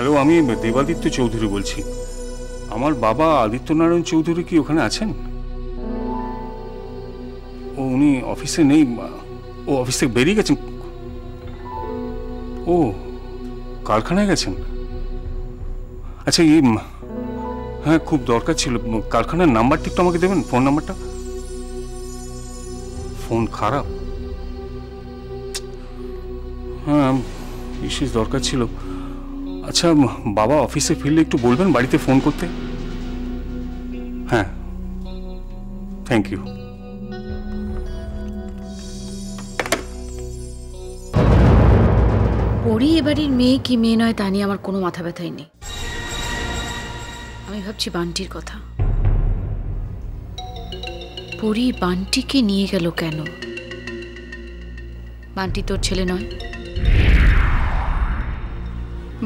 Hello, আমি দেবাদিত্য চৌধুরী বলছি। আমার বাবা আদিত্যনারায়ণ চৌধুরী কি ওখানে আছেন? ও উনি অফিসে নেই, ও অফিস থেকে বেরিয়ে গেছেন। ও কারখানায় গেছেন। আচ্ছা হ্যাঁ, খুব দরকার ছিল। কারখানার নাম্বারটি একটু আমাকে দেবেন, ফোন নাম্বারটা। ফোন খারাপ? হ্যাঁ, বিশেষ দরকার ছিল। আচ্ছা, বাবা অফিসে ফিরলে একটু বলবেন বাড়িতে ফোন করতে। হ্যাঁ, থ্যাংক ইউ। পরি এবাড়ির মেয়ে কি মেয়ে নয় তা নিয়ে আমার কোনো মাথা ব্যথাই নেই। আমি ভাবছি বান্টির কথা। পরি বান্টিকে নিয়ে গেল কেন? বান্টি তোর ছেলে নয়?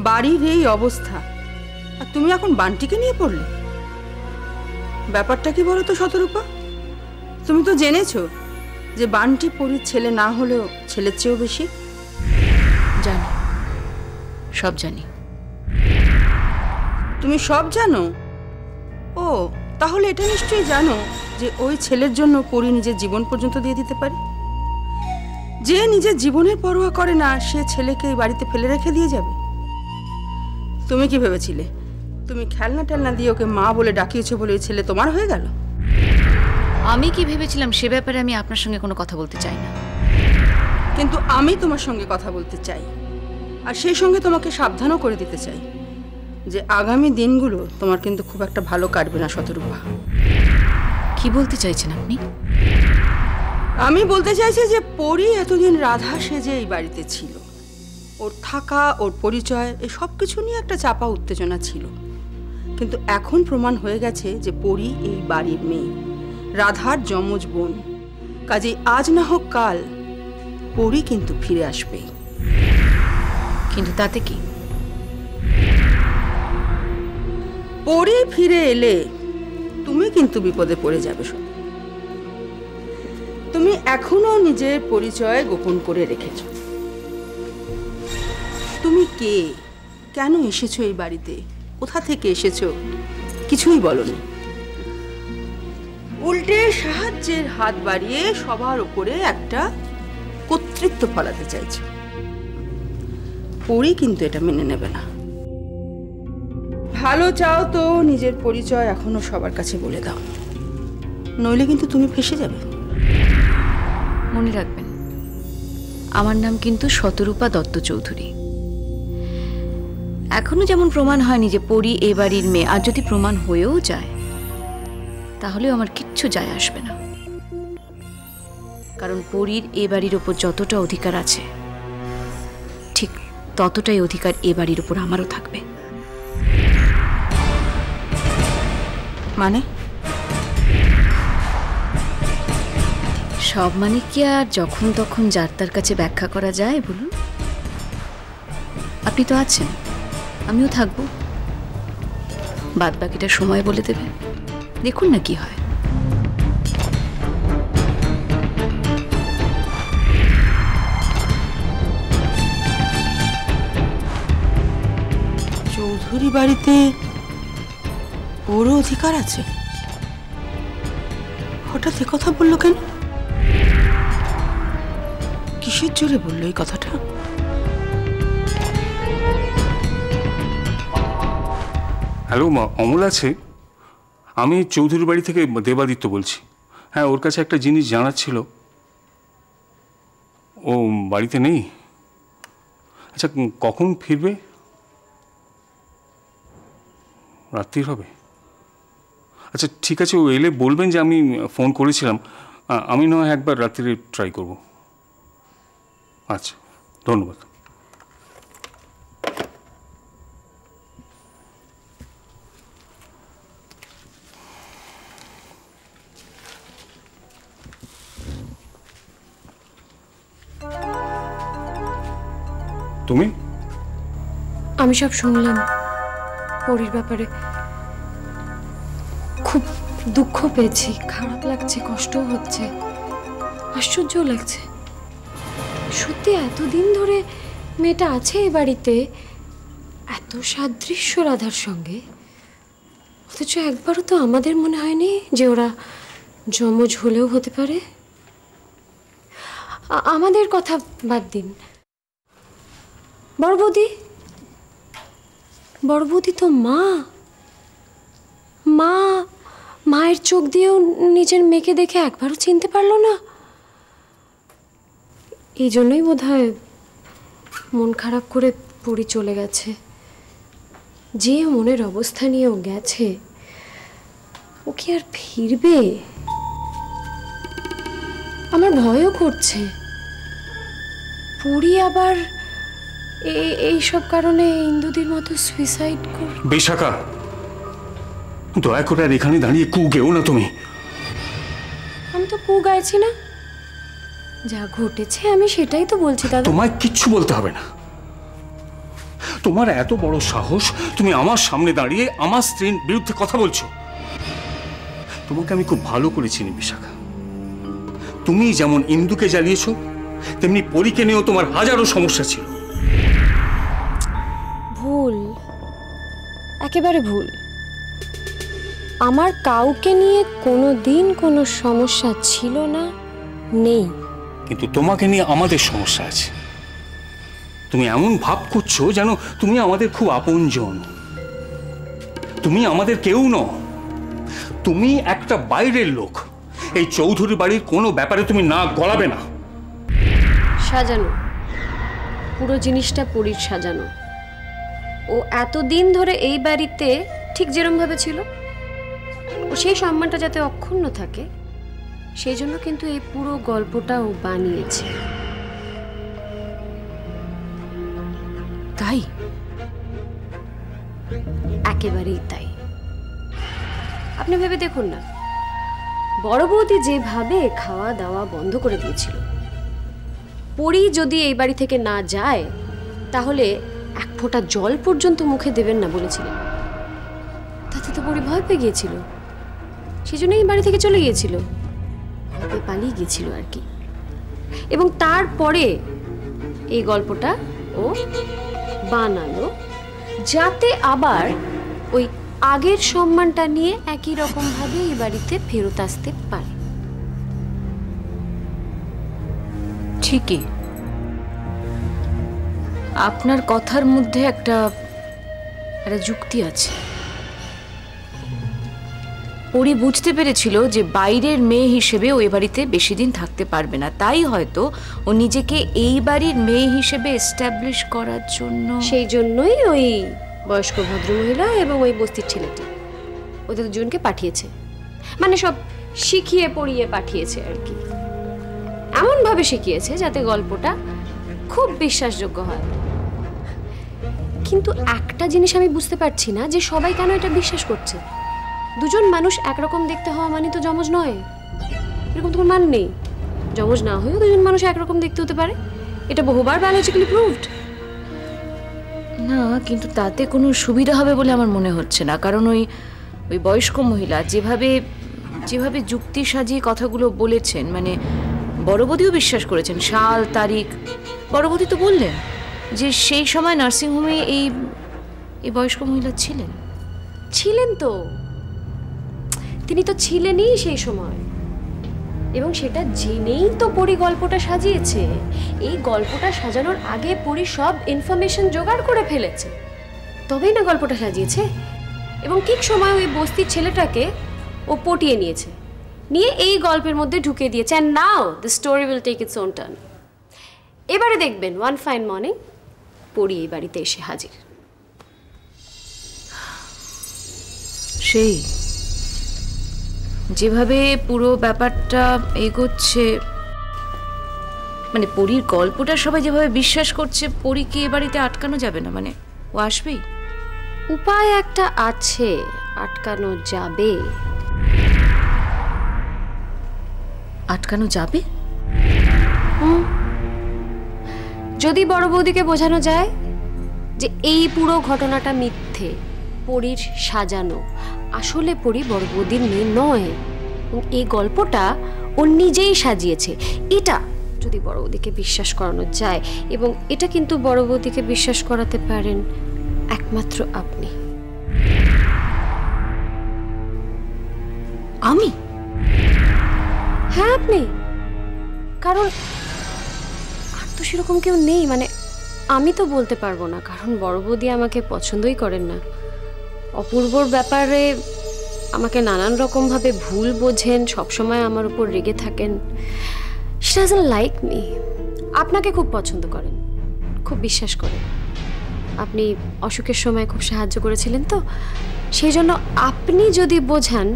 বাড়ির এই অবস্থা আর তুমি এখন বান্টিকে নিয়ে পড়লে? ব্যাপারটা কি বলো তো শতরূপা? তুমি তো জেনেছো যে বান্টি পরির ছেলে না হলেও ছেলের চেয়েও বেশি। জানি, সব জানি। তুমি সব জানো? ও, তাহলে এটা নিশ্চয়ই জানো যে ওই ছেলের জন্য পরি নিজের জীবন পর্যন্ত দিয়ে দিতে পারে। যে নিজের জীবনের পরোয়া করে না সে ছেলেকে এই বাড়িতে ফেলে রেখে দিয়ে যাবে? তুমি কি ভেবেছিলে তুমি খেলনা টেলনা দিয়ে ওকে মা বলে ডাকিয়েছো বলে ওই ছেলে তোমার হয়ে গেল? আমি কি ভেবেছিলাম সে ব্যাপারে আমি আপনার সঙ্গে কোনো কথা বলতে চাই না। কিন্তু আমি তোমার সঙ্গে কথা বলতে চাই, আর সেই সঙ্গে তোমাকে সাবধানও করে দিতে চাই যে আগামী দিনগুলো তোমার কিন্তু খুব একটা ভালো কাটবে না শতরূপা। কি বলতে চাইছেন আপনি? আমি বলতে চাইছি যে পরি এতদিন রাধা সেজে এই বাড়িতে ছিল। ওর থাকা, ওর পরিচয়, এই সব কিছু নিয়ে একটা চাপা উত্তেজনা ছিল। কিন্তু এখন প্রমাণ হয়ে গেছে যে পরি এই বাড়ির মেয়ে, রাধার যমজ বোন। কাজেই আজ না হোক কাল পরি কিন্তু ফিরে আসবেই। কিন্তু তাতে কি? পরি ফিরে এলে তুমি কিন্তু বিপদে পড়ে যাবে। তুমি এখনো নিজের পরিচয় গোপন করে রেখেছ। তুমি কে, কেন এসেছো এই বাড়িতে, কোথা থেকে এসেছো কিছুই বলনি। উল্টে সাহায্যের হাত বাড়িয়ে সবার উপরে একটা কর্তৃত্ব ফলাতে চাইছো। পরি কিন্তু এটা মেনে নেবে না। ভালো চাও তো নিজের পরিচয় এখনো সবার কাছে বলে দাও, নইলে কিন্তু তুমি ফেঁসে যাবে। মনে রাখবেন, আমার নাম কিন্তু শতরূপা দত্ত চৌধুরী। এখনো যেমন প্রমাণ হয়নি যে পরি এ বাড়ির মেয়ে, আর যদি প্রমাণ হয়েও যায় তাহলেও আমার কিচ্ছু যায় আসবে না। কারণ পরির এ বাড়ির ওপর যতটা অধিকার আছে ঠিক ততটাই অধিকার এ বাড়ির ওপর আমারও থাকবে। মানে? সব মানে কি আর যখন তখন যার তার কাছে ব্যাখ্যা করা যায় বলুন? আপনি তো আছেন, আমিও থাকবো। বাদ বাকিটা সময় বলে দেবে, দেখুন না কি হয়। চৌধুরী বাড়িতে ওরও অধিকার আছে? হঠাৎ এ কথা বললো কেন? কিসের জোরে বললো এই কথাটা? হ্যালো মা, অমল আছে? আমি চৌধুরী বাড়ি থেকে দেবাদিত্য বলছি। হ্যাঁ, ওর কাছে একটা জিনিস জানার ছিল। ও বাড়িতে নেই? আচ্ছা, কখন ফিরবে? রাত্রির হবে? আচ্ছা ঠিক আছে, ও এলে বলবেন যে আমি ফোন করেছিলাম। আমি নয় একবার রাত্রিরে ট্রাই করব। আচ্ছা, ধন্যবাদ। তুমি? আমি সব শুনলাম পরির ব্যাপারে। খুব দুঃখ পেয়েছি, খারাপ লাগছে, কষ্টও হচ্ছে, আশ্চর্যও লাগছে। সত্যি এতদিন ধরে মেয়েটা আছে এই বাড়িতে, এত সাদৃশ্য রাধার সঙ্গে, অথচ একবারও তো আমাদের মনে হয়নি যে ওরা যমজ হলেও হতে পারে। আমাদের কথা বাদ দিন, বড় বৌদি তো মায়ের চোখ দিয়েও নিজের মেয়েকে দেখে একবারও চিনতে পারলো না। এই জন্যই বোধহয় মন খারাপ করে পড়ি চলে গেছে। যে মনের অবস্থা নিয়ে ও গেছে, ও কি আর ফিরবে? আমার ভয়ও করছে পড়ি আবার এই সব কারণে ইন্দুদির মতো সুইসাইড কর। বিশাখা, দয়া করে আর এখানে দাঁড়িয়ে কু গেও না তুমি। আমি তো কু গাইছি না, যা ঘটেছে আমি সেটাই তো বলছি দাদা। তোমায় কিচ্ছু বলতে হবে না। তোমার এত বড় সাহস, তুমি আমার সামনে দাঁড়িয়ে আমার স্ত্রীর বিরুদ্ধে কথা বলছো। তোমাকে আমি খুব ভালো করে চিনি বিশাখা। তুমি যেমন ইন্দুকে জ্বালিয়েছো, তেমনি পরীকে নিয়েও তোমার হাজারো সমস্যা ছিল। ভুল, একেবারে ভুল। আমার কাউকে নিয়ে কোনোদিন কোনো সমস্যা ছিল না, নেই। কিন্তু তোমাকে নিয়ে আমাদের সমস্যা আছে। তুমি এমন ভাব করছো যেন তুমি আমাদের খুব আপনজন। তুমি আমাদের কেউ নও, তুমি একটা বাইরের লোক। এই চৌধুরী বাড়ির কোনো ব্যাপারে তুমি নাক গলাবে না। সাজানো, পুরো জিনিসটা পরীর সাজানো। ও এতদিন ধরে এই বাড়িতে ঠিক যেরকম ভাবে ছিল, ও সেই সম্মানটা যাতে অক্ষুণ্ণ থাকে, সেই জন্য কিন্তু এই পুরো গল্পটা ও বানিয়েছে। তাই? একেবারেই তাই। আপনি ভেবে দেখুন না, বড় বৌদি যেভাবে খাওয়া দাওয়া বন্ধ করে দিয়েছিল, পরী যদি এই বাড়ি থেকে না যায় তাহলে এক ফোঁটা জল পর্যন্ত মুখে দেবেন না বলেছিলেন। তাতে তো পরী ভয় পেয়ে গিয়েছিল, সেই জন্য এই বাড়ি থেকে চলে গিয়েছিল, পালিয়ে গিয়েছিল আর কি। এবং তারপরে এই গল্পটা ও বানালো যাতে আবার ওই আগের সম্মানটা নিয়ে একই রকম ভাবে এই বাড়িতে ফেরত আসতে পারে। ঠিকই, আপনার কথার মধ্যে একটা যুক্তি আছে। পরি বুঝতে পেরেছিল যে বাইরের মেয়ে হিসেবে ওই বাড়িতে বেশি দিন থাকতে পারবে না, তাই হয়তো ও নিজেকে এই বাড়ির মেয়ে হিসেবে এস্টাবলিশ করার জন্য, সেই জন্যই ওই বয়স্ক ভদ্রমহিলা এবং ওই বস্তির ছেলেটি ওদের দুজনকে পাঠিয়েছে, মানে সব শিখিয়ে পড়িয়ে পাঠিয়েছে আর কি। এমনভাবে শিখিয়েছে যাতে গল্পটা খুব বিশ্বাসযোগ্য হয়। কিন্তু একটা জিনিস আমি বুঝতে পারছি না, যে সবাই কেন এটা বিশ্বাস করছে। দুজন মানুষ একরকম দেখতে হওয়া মানে তো যমজ নয়, এরকম তো কোনো মান নেই। যমজ না হয়েও দুজন মানুষ একরকম দেখতে হতে পারে, এটা বহুবার বায়োলজিক্যালি প্রুভড। না, কিন্তু তাতে কোনো সুবিধা হবে বলে আমার মনে হচ্ছে না। কারণ ওই বয়স্ক মহিলা যেভাবে যুক্তি সাজিয়ে কথাগুলো বলেছেন, মানে বড়বদিও বিশ্বাস করেছেন, সাল তারিখ। বড়বদি তো বললেন যে সেই সময় নার্সিংহোমে এই বয়স্ক মহিলা ছিলেন তো, তিনি তো ছিলেনই সেই সময়, এবং সেটা জেনেই তো পরি গল্পটা সাজিয়েছে। এই গল্পটা সাজানোর আগে পরি সব ইনফরমেশন জোগাড় করে ফেলেছে, তবেই না গল্পটা সাজিয়েছে। এবং ঠিক সময় ওই বস্তির ছেলেটাকে ও পটিয়ে নিয়েছে, নিয়ে এই গল্পের মধ্যে ঢুকিয়ে দিয়েছে। And now the story will take its own turn. এবারে দেখবেন ওয়ান ফাইন মর্নিং পরি এই বাড়িতে এসে হাজির। সেই যেভাবে পুরো ব্যাপারটা এগোচ্ছে, মানে পরীর গল্পটা সবাই যেভাবে বিশ্বাস করছে, পরীকে এ বাড়িতে আটকানো যাবে না, মানে ও আসবেই। উপায় একটা আছে, আটকানো যাবে। আটকানো যাবে? যদি বড় বৌদিকে বোঝানো যায় যে এই পুরো ঘটনাটা মিথ্যে, পরীর সাজানো, আসলে পরী বড় বৌদির মেয়ে নয়, এই গল্পটা ও নিজেই সাজিয়েছে, এটা যদি বড় বৌদিকে বিশ্বাস করানো যায়, এবং এটা কিন্তু বড় বৌদিকে বিশ্বাস করাতে পারেন একমাত্র আপনি। আমি? হ্যাঁ আপনি, কারণ আর তো সেরকম কেউ নেই। মানে আমি তো বলতে পারবো না, কারণ বড় বৌদি আমাকে পছন্দই করেন না। অপূর্বর ব্যাপারে আমাকে নানান রকমভাবে ভুল বোঝেন, সবসময় আমার উপর রেগে থাকেন। She doesn't like me. আপনাকে খুব পছন্দ করেন, খুব বিশ্বাস করেন। আপনি অসুখের সময় খুব সাহায্য করেছিলেন, তো সেই জন্য আপনি যদি বোঝান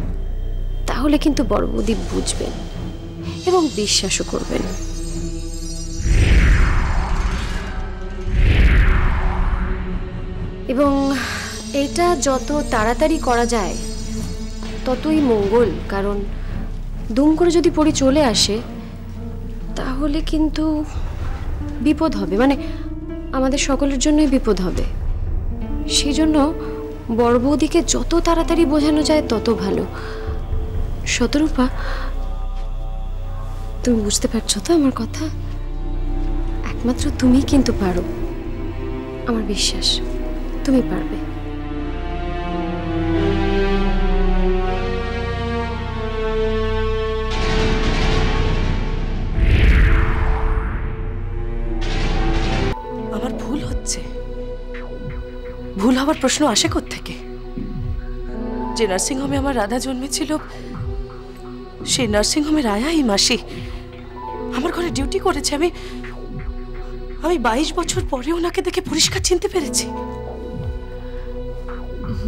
তাহলে কিন্তু বড় বৌদি বুঝবেন এবং বিশ্বাসও করবেন। এবং এটা যত তাড়াতাড়ি করা যায় ততই মঙ্গল, কারণ দুম করে যদি পড়ি চলে আসে তাহলে কিন্তু বিপদ হবে, মানে আমাদের সকলের জন্যই বিপদ হবে। সেই জন্য বড় বৌদিকে যত তাড়াতাড়ি বোঝানো যায় তত ভালো। শতরূপা, তুমি বুঝতে পারছো তো আমার কথা? একমাত্র তুমি কিন্তু পারো, আমার বিশ্বাস তুমি পারবে। আমার ভুল হচ্ছে, ভুল হওয়ার প্রশ্ন আসে কোত্থেকে? যে নার্সিংহোমে আমার রাধা জন্মেছিল সেই নার্সিংহোমের আয়া এই মাসি আমার ঘরে ডিউটি করেছে। আমি 22 বছর পরে ওনাকে দেখে পরিষ্কার চিনতে পেরেছি।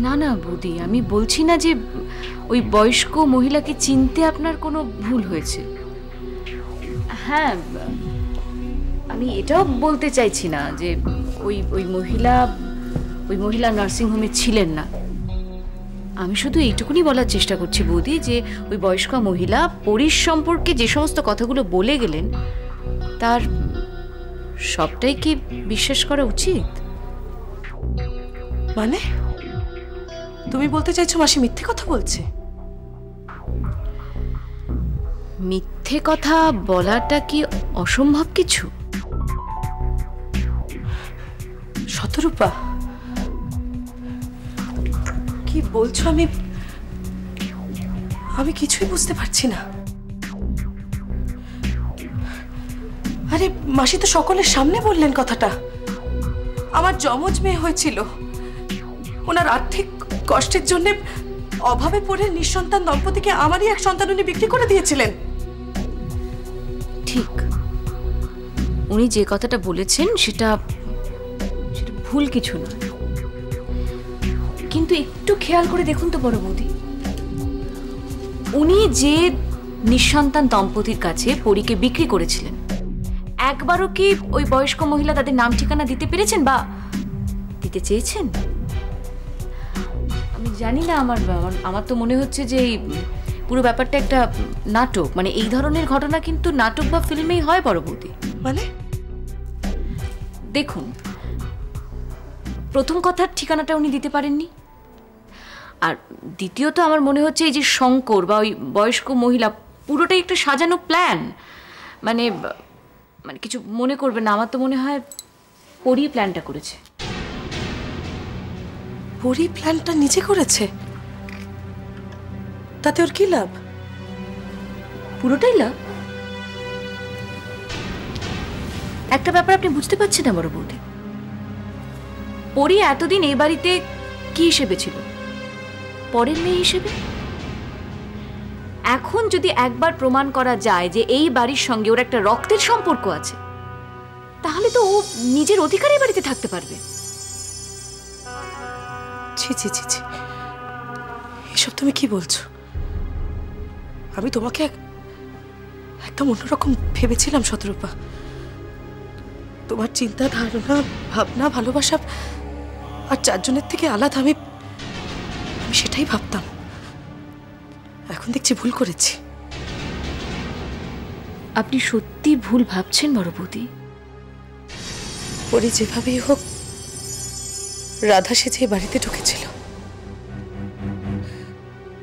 না না বৌদি, আমি বলছি না যে ওই বয়স্ক মহিলাকে চিনতে আপনার কোনো ভুল হয়েছে। হ্যাঁ, আমি এটাও বলতে চাইছি না যে ওই মহিলা নার্সিংহোমে ছিলেন না। আমি শুধু এইটুকুনি বলার চেষ্টা করছি বৌদি, যে ওই বয়স্ক মহিলা পরীর সম্পর্কে যে সমস্ত কথাগুলো বলে গেলেন তার সবটাই কি বিশ্বাস করা উচিত? মানে তুমি বলতে চাইছো মাসি মিথ্যে কথা বলছে? মিথ্যে কথা বলাটা কি অসম্ভব কিছু? শতরূপা, কি বলছো? আমি কিছুই বুঝতে পারছি না। আরে মাসি তো সকলের সামনে বললেন কথাটা। আমার যমজ মেয়ে হয়েছিল, ওনার আর্থিক কষ্টের জন্য অভাবে পড়ে নিঃসন্তান দম্পতিকে আমারই এক সন্তান উনি বিক্রি করে দিয়েছিলেন। ঠিক, উনি যে কথাটা বলেছেন সেটা ভুল কিছু নয়, কিন্তু একটু খেয়াল করে দেখুন তো বড় বৌদি, উনি যে নিঃসন্তান দম্পতির কাছে পরীকে বিক্রি করেছিলেন, একবারও কি ওই বয়স্ক মহিলা তাদের নাম ঠিকানা দিতে পেরেছেন বা দিতে চেয়েছেন? আমি জানি না, আমার তো মনে হচ্ছে যে এই পুরো ব্যাপারটা একটা নাটক। মানে এই ধরনের ঘটনা কিন্তু নাটক বা ফিল্মেই হয় বড় বৌদি। মানে দেখুন, প্রথম কথার ঠিকানাটা উনি দিতে পারেননি, আর দ্বিতীয়ত আমার মনে হচ্ছে এই যে শঙ্কর বা ওই বয়স্ক মহিলা পুরোটাই একটা সাজানো প্ল্যান। মানে কিছু মনে করবেন না, আমার তো মনে হয় পরি প্ল্যানটা করেছে। পরি প্ল্যানটা নিজে করেছে? তাতে ওর কি লাভ? পুরোটাই লাভ। একটা ব্যাপার আপনি বুঝতে পারছেন না বড় বৌদি, পরি এতদিন এই বাড়িতে কি হিসেবে ছিল? পরের মেয়ে হিসেবে। এখন যদি একবার প্রমাণ করা যায় যে এই বাড়ির সঙ্গে ওর একটা রক্তের সম্পর্ক আছে, তাহলে তো ও নিজের অধিকারে বাড়িতে থাকতে পারবে। ছি ছি ছি ছি, এসব তুমি কি বলছো? আমি তোমাকে একদম অন্যরকম ভেবেছিলাম শতরূপা। তোমার চিন্তা, ধারণা, ভাবনা, ভালোবাসা আর চারজনের থেকে আলাদা। আমি সেটাই ভাবতাম। এখন দেখছি ভুল করেছি। আপনি সত্যি ভুল ভাবছেন বড় বৌদি। পরি যেভাবেই হোক রাধা সেজে বাড়িতে ঢুকেছিল।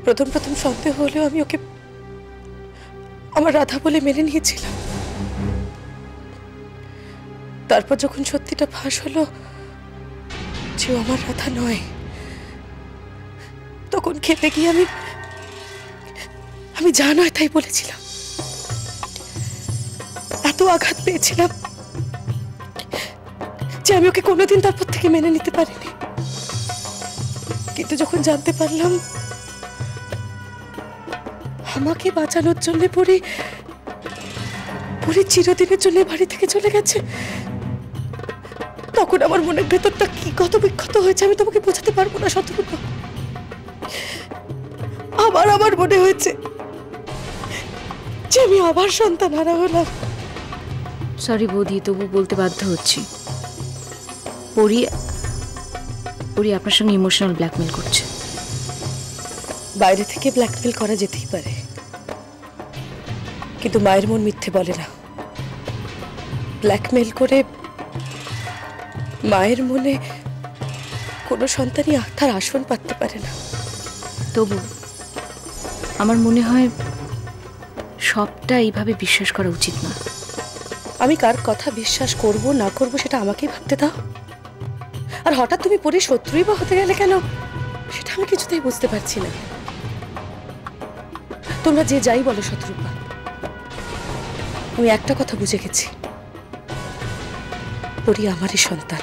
প্রথম সন্দেহ হলেও আমি ওকে আমার রাধা বলে মেনে নিয়েছিলাম। তারপর যখন সত্যিটা ফাঁস হলো যে ও আমার রাধা নয়। তখন খেপে গিয়ে আমি যা নয় তাই বলেছিলাম। এত আঘাত পেয়েছিলাম যে আমি ওকে কোনোদিন তারপর থেকে মেনে নিতে পারিনি। কিন্তু যখন জানতে পারলাম আমাকে বাঁচানোর জন্য পরি চিরদিনের জন্য বাড়ি থেকে চলে গেছে, তখন আমার মনের ভেতরটা কি কত বিক্ষত হয়েছে আমি তোমাকে বোঝাতে পারবো না শতরূপা। আমার মনে হয়েছে যে আমি আবার সন্তান হারা হলাম। সরি বৌদি, তবু বলতে বাধ্য হচ্ছি, পরি আপনার সঙ্গে ইমোশনাল ব্ল্যাকমেল করছে। বাইরে থেকে ব্ল্যাকমেল করা যেতেই পারে, কিন্তু মায়ের মন মিথ্যে বলে না। ব্ল্যাকমেল করে মায়ের মনে কোনো সন্তানই তার আসন পাততে পারে না। তবু আমার মনে হয় সবটা এইভাবে বিশ্বাস করা উচিত না। আমি কার কথা বিশ্বাস করব না করব সেটা আমাকেই ভাবতে দাও। আর হঠাৎ তুমি পরে শত্রুই বা হতে গেলে কেন, সেটা আমি কিছুতেই বুঝতে পারছি না। তোমরা যে যাই বলো শত্রুপা, আমি একটা কথা বুঝে গেছি, পরি আমারই সন্তান।